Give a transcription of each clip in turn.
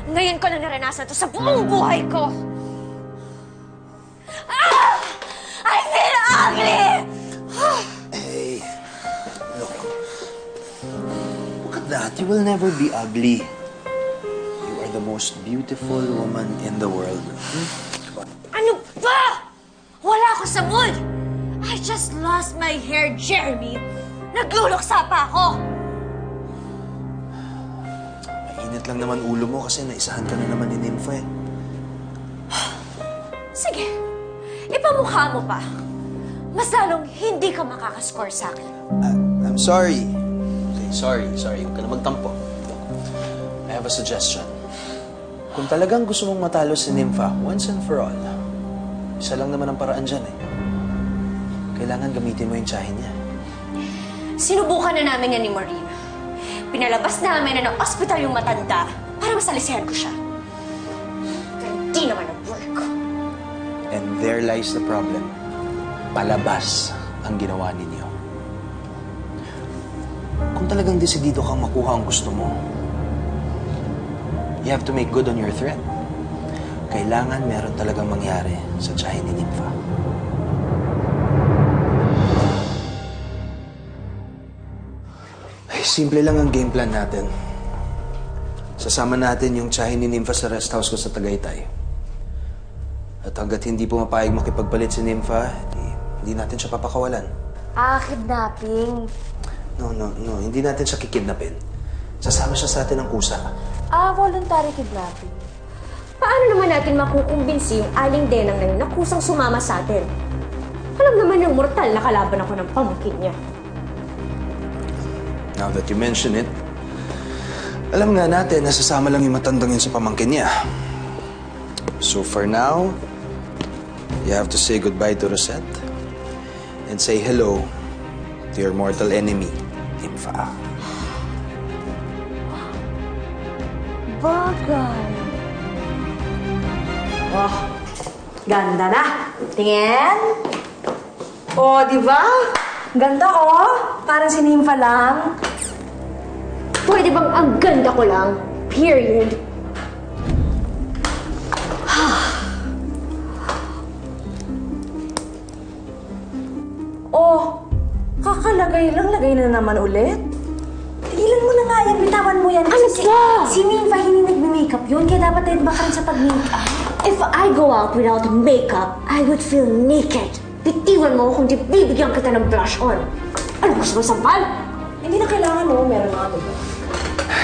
Ngayon ko lang naranasan to sa buong buhay ko. Ah! I feel ugly! Hey, look. Look at that. You will never be ugly. You are the most beautiful woman in the world. Ano ba? Wala ako sa mood! I just lost my hair, Jeremy. Nagluluksa pa ako. Mainit lang naman ulo mo kasi naisahan ka na naman ni Nympha eh. Sige, ipamukha mo pa. Mas lalong hindi ka makakascore sa akin. I'm sorry. Okay, sorry. Huwag ka na magtampo. I have a suggestion. Kung talagang gusto mong matalo si Nympha, once and for all, isa lang naman ang paraan dyan eh. Kailangan gamitin mo yung tsahin niya. Sinubukan na namin yan ni Marina. Pinalabas namin na ng ospital yung matanda para masalisihan ko siya. Pero hindi naman nag-work. And there lies the problem. Palabas ang ginawa ninyo. Kung talagang desidido kang makuha ang gusto mo, you have to make good on your threat. Kailangan meron talagang mangyari sa tsahin ni Nympha. Ay, simple lang ang game plan natin. Sasama natin yung tsahin ni Nympha sa rest house ko sa Tagaytay. At hanggat hindi pumapayag makipagpalit si Nympha, hindi natin siya papakawalan. Kidnapping? No. Hindi natin siya kikidnapin. Sasama siya sa atin ng kusa. Voluntary kidnapping. Paano naman natin makukumbinsi yung aling denang na yun na kusang sumama sa atin? Alam naman yung mortal na kalaban ako ng pamangkin niya. Now that you mention it, alam nga natin na sasama lang yung matandang yun sa pamangkin niya. So for now, you have to say goodbye to Rosette and say hello to your mortal enemy, Nympha. Bagay. Oh, ganda na. Tingin. Oh, di ba? Ganda ko. Parang si Nympha lang. Pwede bang ang ganda ko lang? Period. Oh, kakalagay lang. Lagay na naman ulit. Tigilan mo na nga yan. Bitawan mo yan. Ano ba? Si Nympha hindi nagme-makeup yun. Kaya dapat din ba ka rin sa pag-makeup? If I go out without makeup, I would feel naked. Bitiwan mo kung di bibigyan kita ng blush on. Ano gusto mo, sampal? Hindi na kailangan mo. Meron na diba?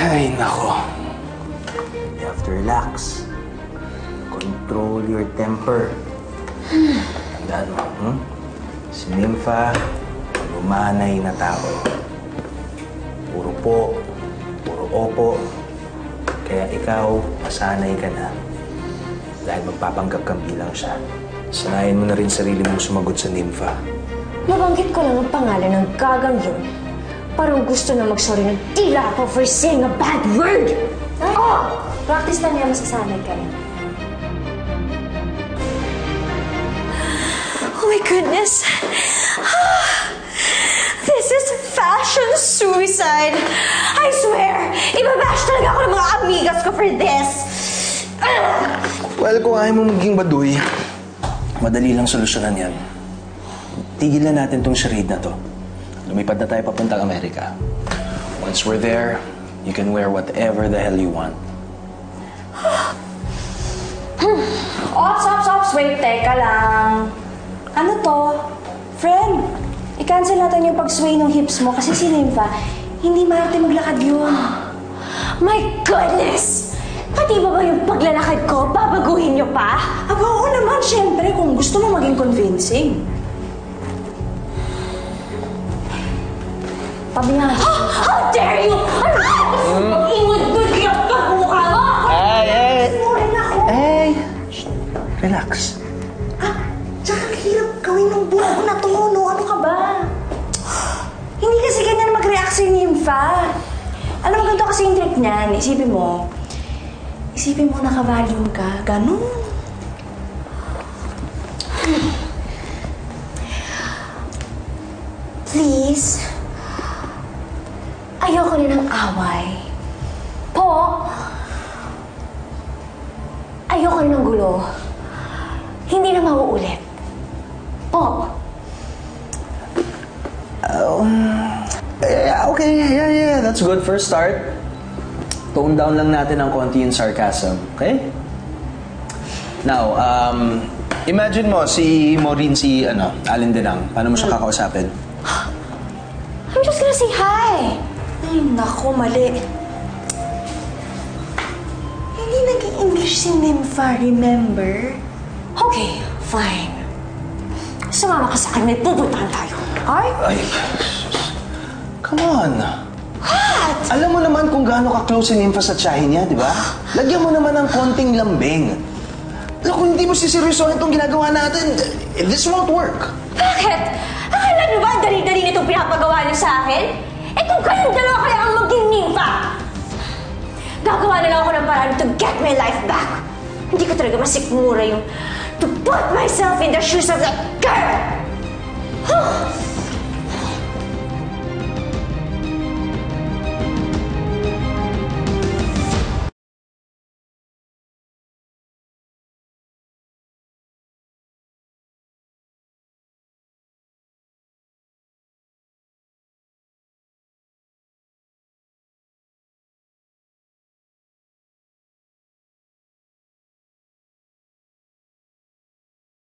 Ay, nako. You have to relax. Control your temper. Tandaan mo, Si Nympha, lumanay na tao. Puro po, puro opo. Kaya ikaw, masanay ka na. Dahil magpapanggap kang bilang siya. Sanayin mo na rin sarili mong sumagot sa Nympha. Nabanggit ko lang ang pangalan ng gagang yun. Parang gusto na magsorry ng tila ako for saying a bad word. Oh! Practice lang yan. Masasanay ka rin. Oh my goodness. This is fashion suicide. I swear, ibabash talaga ako ng mga amigas ko for this. Well, kung ayaw mo maging baduy, madali lang solusyonan yan. Tigilan natin tong charade na to. Lumipad na tayo papuntang Amerika. Once we're there, you can wear whatever the hell you want. Ops! Wait, teka lang. Ano to? Friend, i-cancel natin yung pag-sway ng hips mo kasi si Nympha, hindi maarte maglakad yun. My goodness! Pati ba yung paglalakad ko, babaguhin niyo pa? Aba, oo naman, syempre, kung gusto mo maging convincing. Pabihan. How dare you! Ano? Ingod-budiyot ka mukha mo! Hey! Relax. Tsaka hirap gawin ng buhok na to, no? Ano ka ba? Hindi kasi ganyan mag-react si Nympha. Alam mo, ganito kasi yung trick niyan. Isipin mo naka-volume ka. Ganun. Please. Ayoko na ng away. Po? ayoko rin ng gulo. Hindi na mauulit. Po. Okay, yeah. That's good. First start. Tone down lang natin ng konti yung sarcasm. Okay? Now, imagine mo si Maureen, si Alin Denang. Paano mo siya kakausapin? I'm just gonna say hi. Ay, naku, mali. Hindi naging English si Nympha, remember? Okay, fine. Sumama ka sa akin, may pupuntahan tayo. Ay, Ay, come on. What? Alam mo naman kung gaano ka-close si Nympha sa tiyahin niya, di ba? Lagyan mo naman ng konting lambing. Alam, kung hindi mo siseryosohin itong ginagawa natin, this won't work. Bakit? Akala niyo ba ang dali-dali nitong pinapagawa niyo sa akin? Eh kung kayong dalawa kaya ang maging Nympha, gagawa na lang ako ng paraan to get my life back. Hindi ko talaga masikmura yung to put myself in the shoes of that girl.